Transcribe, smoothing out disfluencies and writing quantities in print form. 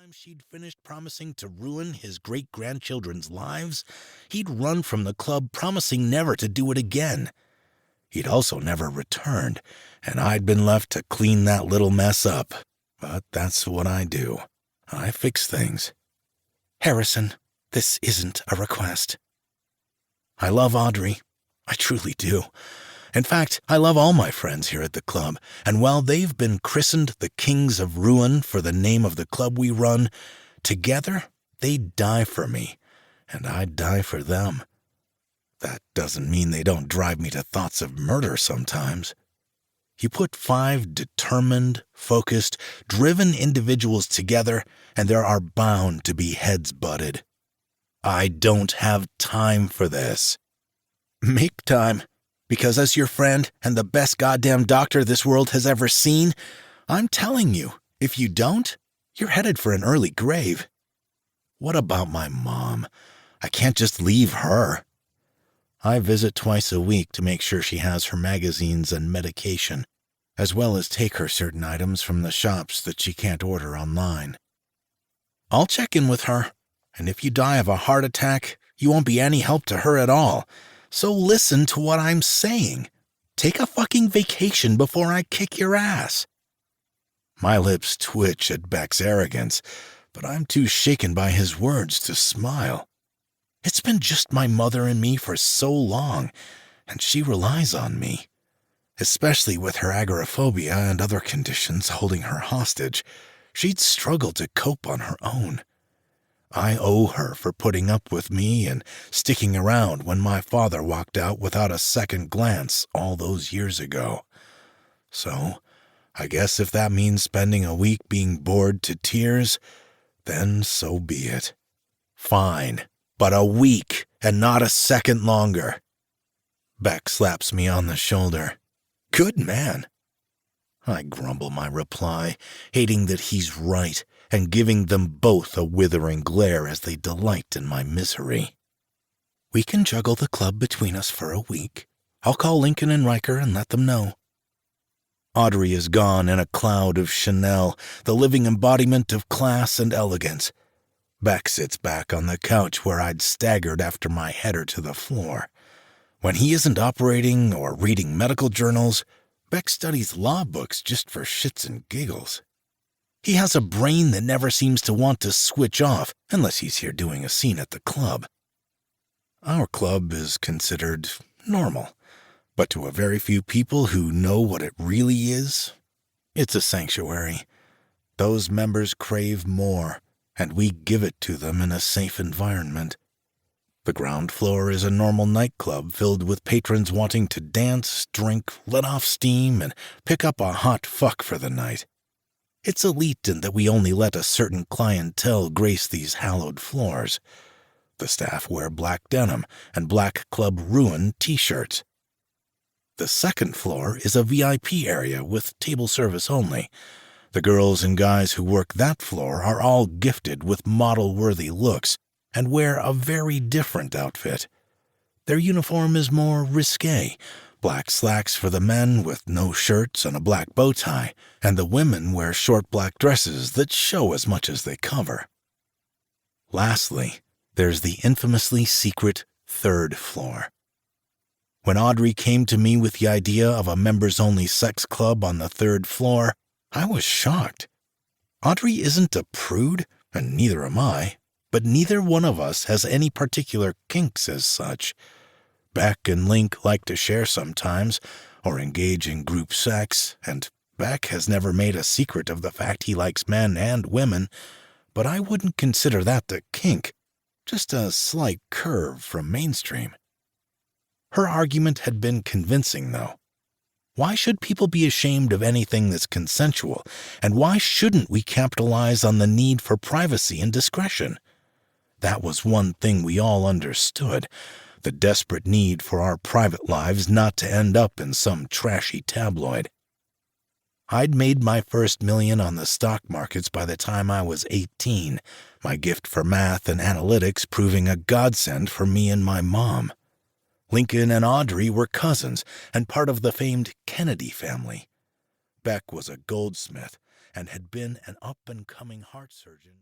time she'd finished promising to ruin his great-grandchildren's lives, he'd run from the club, promising never to do it again. He'd also never returned, and I'd been left to clean that little mess up. But that's what I do. I fix things. Harrison, this isn't a request. I love Audrey. I truly do. In fact, I love all my friends here at the club, and while they've been christened the Kings of Ruin for the name of the club we run, together they'd die for me, and I'd die for them. That doesn't mean they don't drive me to thoughts of murder sometimes. You put 5 determined, focused, driven individuals together, and there are bound to be heads butted. I don't have time for this. Make time, because as your friend and the best goddamn doctor this world has ever seen, I'm telling you, if you don't, you're headed for an early grave. What about my mom? I can't just leave her. I visit twice a week to make sure she has her magazines and medication, as well as take her certain items from the shops that she can't order online. I'll check in with her, and if you die of a heart attack, you won't be any help to her at all. So listen to what I'm saying. Take a fucking vacation before I kick your ass. My lips twitch at Beck's arrogance, but I'm too shaken by his words to smile. It's been just my mother and me for so long, and she relies on me. Especially with her agoraphobia and other conditions holding her hostage, she'd struggle to cope on her own. I owe her for putting up with me and sticking around when my father walked out without a second glance all those years ago. So, I guess if that means spending a week being bored to tears, then so be it. Fine, but a week and not a second longer. Beck slaps me on the shoulder. Good man. I grumble my reply, hating that he's right, and giving them both a withering glare as they delight in my misery. We can juggle the club between us for a week. I'll call Lincoln and Riker and let them know. Audrey is gone in a cloud of Chanel, the living embodiment of class and elegance. Beck sits back on the couch where I'd staggered after my header to the floor. When he isn't operating or reading medical journals, Beck studies law books just for shits and giggles. He has a brain that never seems to want to switch off unless he's here doing a scene at the club. Our club is considered normal, but to a very few people who know what it really is, it's a sanctuary. Those members crave more, and we give it to them in a safe environment. The ground floor is a normal nightclub filled with patrons wanting to dance, drink, let off steam, and pick up a hot fuck for the night. It's elite in that we only let a certain clientele grace these hallowed floors. The staff wear black denim and black Club Ruin t-shirts. The second floor is a VIP area with table service only. The girls and guys who work that floor are all gifted with model-worthy looks and wear a very different outfit. Their uniform is more risque, black slacks for the men with no shirts and a black bow tie, and the women wear short black dresses that show as much as they cover. Lastly, there's the infamously secret third floor. When Audrey came to me with the idea of a members-only sex club on the third floor, I was shocked. Audrey isn't a prude, and neither am I, but neither one of us has any particular kinks as such. Beck and Link like to share sometimes, or engage in group sex, and Beck has never made a secret of the fact he likes men and women, but I wouldn't consider that a kink, just a slight curve from mainstream. Her argument had been convincing, though. Why should people be ashamed of anything that's consensual, and why shouldn't we capitalize on the need for privacy and discretion? That was one thing we all understood, the desperate need for our private lives not to end up in some trashy tabloid. I'd made my first million on the stock markets by the time I was 18, my gift for math and analytics proving a godsend for me and my mom. Lincoln and Audrey were cousins and part of the famed Kennedy family. Beck was a goldsmith and had been an up-and-coming heart surgeon.